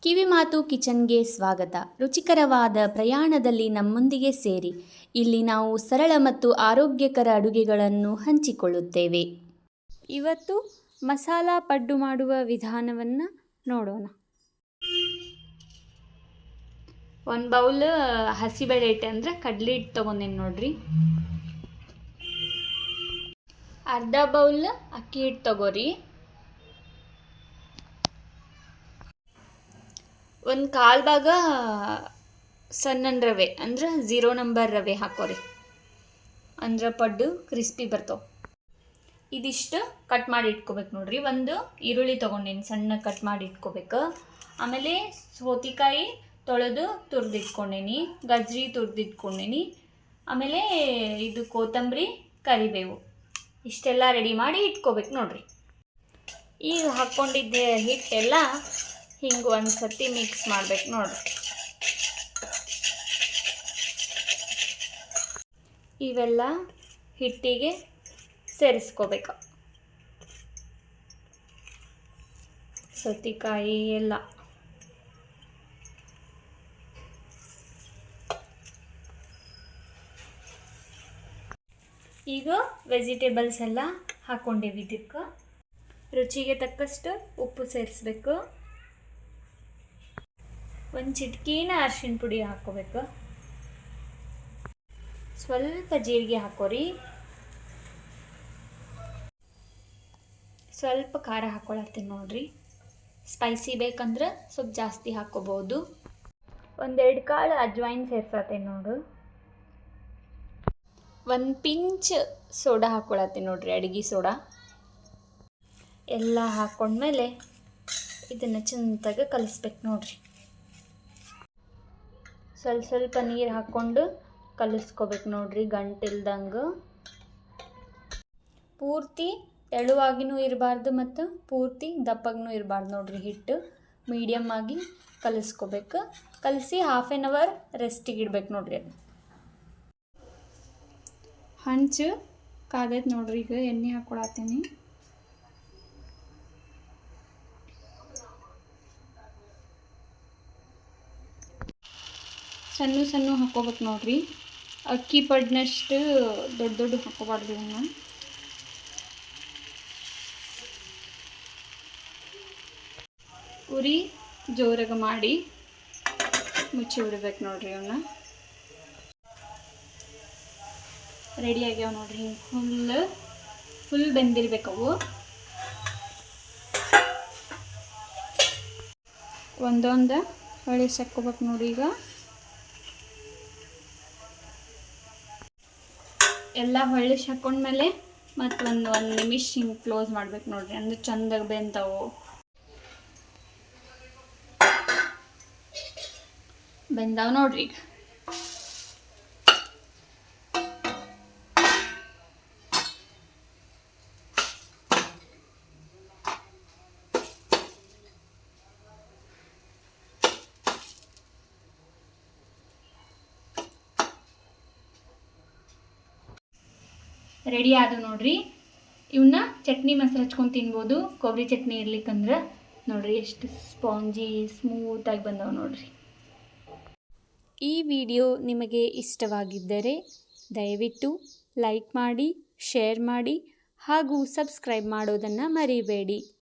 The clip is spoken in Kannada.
ಕಿವಿಮಾತು ಕಿಚನ್ಗೆ ಸ್ವಾಗತ. ರುಚಿಕರವಾದ ಪ್ರಯಾಣದಲ್ಲಿ ನಮ್ಮೊಂದಿಗೆ ಸೇರಿ. ಇಲ್ಲಿ ನಾವು ಸರಳ ಮತ್ತು ಆರೋಗ್ಯಕರ ಅಡುಗೆಗಳನ್ನು ಹಂಚಿಕೊಳ್ಳುತ್ತೇವೆ. ಇವತ್ತು ಮಸಾಲ ಪಡ್ಡು ಮಾಡುವ ವಿಧಾನವನ್ನು ನೋಡೋಣ. ಒಂದು ಬೌಲ್ ಹಸಿಬೇಳೆ ಹಿಟ್ಟು ಅಂದರೆ ಕಡಲೆ ಹಿಟ್ಟು ತೊಗೊಂಡೇನು ನೋಡ್ರಿ. ಅರ್ಧ ಬೌಲ್ ಅಕ್ಕಿ ಹಿಟ್ಟು ತಗೋರಿ. ಒಂದು ಕಾಲು ಭಾಗ ಸಣ್ಣ ರವೆ ಅಂದ್ರೆ 0 ನಂಬರ್ ರವೆ ಹಾಕೋರಿ, ಅಂದ್ರೆ ಪಡ್ಡು ಕ್ರಿಸ್ಪಿ ಬರ್ತಾವೆ. ಇದಿಷ್ಟು ಕಟ್ ಮಾಡಿ ಇಟ್ಕೋಬೇಕು ನೋಡ್ರಿ. ಒಂದು ಈರುಳ್ಳಿ ತೊಗೊಂಡೇನಿ, ಸಣ್ಣ ಕಟ್ ಮಾಡಿ ಇಟ್ಕೋಬೇಕು. ಆಮೇಲೆ ಸೌತೆಕಾಯಿ ತೊಳೆದು ತುರಿದಿಟ್ಕೊಂಡೇನಿ, ಗಜ್ರಿ ತುರಿದಿಟ್ಕೊಂಡೇನಿ. ಆಮೇಲೆ ಇದು ಕೊತ್ತಂಬರಿ, ಕರಿಬೇವು ಇಷ್ಟೆಲ್ಲ ರೆಡಿ ಮಾಡಿ ಇಟ್ಕೋಬೇಕು ನೋಡ್ರಿ. ಈಗ ಹಾಕ್ಕೊಂಡಿದ್ದ ಹಿಟ್ಟೆಲ್ಲ ಹಿಂಗೆ ಒಂದು ಸತಿ ಮಿಕ್ಸ್ ಮಾಡ್ಬೇಕು ನೋಡ್ರಿ. ಇವೆಲ್ಲ ಹಿಟ್ಟಿಗೆ ಸೇರಿಸ್ಕೋಬೇಕು, ಸೌತೆಕಾಯಿ ಎಲ್ಲ. ಈಗ ವೆಜಿಟೇಬಲ್ಸ್ ಎಲ್ಲ ಹಾಕ್ಕೊಂಡೇವಿ. ಇದಕ್ಕೆ ರುಚಿಗೆ ತಕ್ಕಷ್ಟು ಉಪ್ಪು ಸೇರಿಸ್ಬೇಕು. ಒಂದು ಚಿಟಿಕೆನ ಅರಿಶಿನ ಪುಡಿ ಹಾಕ್ಕೋಬೇಕು. ಸ್ವಲ್ಪ ಜೀರಿಗೆ ಹಾಕೋರಿ. ಸ್ವಲ್ಪ ಖಾರ ಹಾಕ್ಕೊಳತ್ತೀನಿ ನೋಡ್ರಿ. ಸ್ಪೈಸಿ ಬೇಕಂದ್ರೆ ಸ್ವಲ್ಪ ಜಾಸ್ತಿ ಹಾಕ್ಕೋಬೋದು. 1-2 ಕಾಳು ಅಜ್ವಾಯಿನ್ ಸೇರ್ಸತ್ತೇನೆ ನೋಡು. 1 ಪಿಂಚ್ ಸೋಡಾ ಹಾಕ್ಕೊಳತ್ತೀನಿ ನೋಡ್ರಿ, ಅಡುಗೆ ಸೋಡಾ. ಎಲ್ಲ ಹಾಕ್ಕೊಂಡ್ಮೇಲೆ ಇದನ್ನು ಚೆಂದಾಗಿ ಕಲಿಸ್ಬೇಕು ನೋಡ್ರಿ. ಸ್ವಲ್ಪ ನೀರು ಹಾಕ್ಕೊಂಡು ಕಲಿಸ್ಕೋಬೇಕು ನೋಡ್ರಿ, ಗಂಟಿಲ್ದಂಗೆ. ಪೂರ್ತಿ ತೆಳುವಾಗಿನೂ ಇರಬಾರ್ದು ಮತ್ತು ಪೂರ್ತಿ ದಪ್ಪಗೂ ಇರಬಾರ್ದು ನೋಡ್ರಿ. ಹಿಟ್ಟು ಮೀಡಿಯಮ್ ಆಗಿ ಕಲಿಸ್ಕೋಬೇಕು. ಕಲಿಸಿ 1/2 ಅವರ್ ರೆಸ್ಟಿಗೆ ಇಡ್ಬೇಕು ನೋಡ್ರಿ. ಅದು ಹಂಚು ಕಾದೈತೆ ನೋಡ್ರಿ. ಈಗ ಎಣ್ಣೆ ಹಾಕ್ಕೊಳತ್ತೀನಿ. ಸಣ್ಣ ಹಾಕ್ಕೋಬೇಕು ನೋಡ್ರಿ. ಅಕ್ಕಿ ಪಡ್ನಷ್ಟು ದೊಡ್ಡ ಹಾಕ್ಕೋಬಾರ್ದು. ಇವನ್ನ ಉರಿ ಜೋರಾಗಿ ಮಾಡಿ ಮುಚ್ಚಿ ಬಿಡ್ಬೇಕು ನೋಡ್ರಿ. ಇವನ್ನ ರೆಡಿ ಆಗ್ಯಾವ ನೋಡ್ರಿ. ಹಿಂಗೆ ಫುಲ್ ಬೆಂದಿರ್ಬೇಕವು. ಒಂದೊಂದು ಹೊಳಿ ಸಕ್ಕೋಬೇಕು ನೋಡಿ. ಈಗ ಎಲ್ಲ ಹೊಳ್ಳಿ ಹಾಕ್ಕೊಂಡ್ಮೇಲೆ ಮತ್ತು ಒಂದು ನಿಮಿಷ ಹಿಂಗೆ ಕ್ಲೋಸ್ ಮಾಡ್ಬೇಕು ನೋಡ್ರಿ, ಅಂದ್ರೆ ಚಂದಾಗಿ ಬೆಂದಾವ ನೋಡ್ರಿ. ಈಗ ರೆಡಿ ಆದವು ನೋಡ್ರಿ. ಇವನ್ನ ಚಟ್ನಿ ಮೊಸರು ಹಚ್ಕೊಂಡು ತಿನ್ಬೋದು. ಕೊಬ್ಬರಿ ಚಟ್ನಿ ಇರ್ಲಿಕ್ಕಂದ್ರೆ ನೋಡ್ರಿ ಎಷ್ಟು ಸ್ಪಾಂಜಿ ಸ್ಮೂತಾಗಿ ಬಂದವು ನೋಡ್ರಿ. ಈ ವಿಡಿಯೋ ನಿಮಗೆ ಇಷ್ಟವಾಗಿದ್ದರೆ ದಯವಿಟ್ಟು ಲೈಕ್ ಮಾಡಿ, ಶೇರ್ ಮಾಡಿ ಹಾಗೂ ಸಬ್ಸ್ಕ್ರೈಬ್ ಮಾಡೋದನ್ನು ಮರಿಬೇಡಿ.